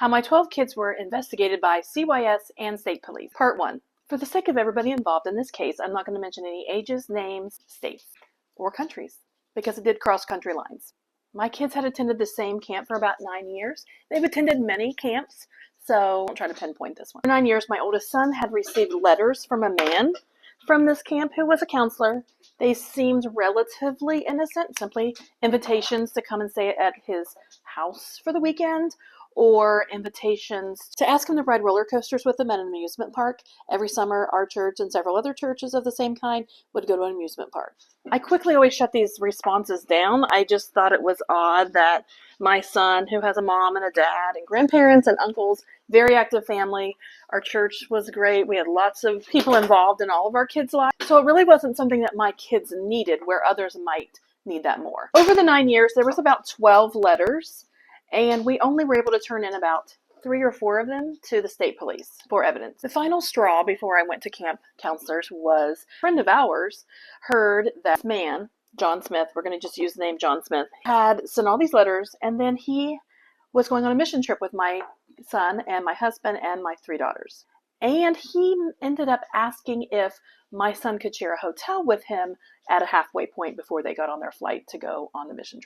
How my 12 kids were investigated by CYS and state police. Part 1. For the sake of everybody involved in this case, I'm not going to mention any ages, names, states, or countries, because it did cross country lines. My kids had attended the same camp for about 9 years. They've attended many camps, so I won't try to pinpoint this one. For 9 years, my oldest son had received letters from a man from this camp who was a counselor. They seemed relatively innocent, simply invitations to come and stay at his house for the weekend, or invitations to ask him to ride roller coasters with them at an amusement park. Every summer, our church and several other churches of the same kind would go to an amusement park. I quickly always shut these responses down. I just thought it was odd that my son, who has a mom and a dad and grandparents and uncles, very active family, our church was great. We had lots of people involved in all of our kids' lives. So it really wasn't something that my kids needed, where others might need that more. Over the 9 years, there was about 12 letters, and we only were able to turn in about 3 or 4 of them to the state police for evidence. The final straw before I went to camp counselors was a friend of ours heard that man, John Smith, we're going to just use the name John Smith, had sent all these letters, and then he was going on a mission trip with my son and my husband and my 3 daughters. And he ended up asking if my son could share a hotel with him at a halfway point before they got on their flight to go on the mission trip.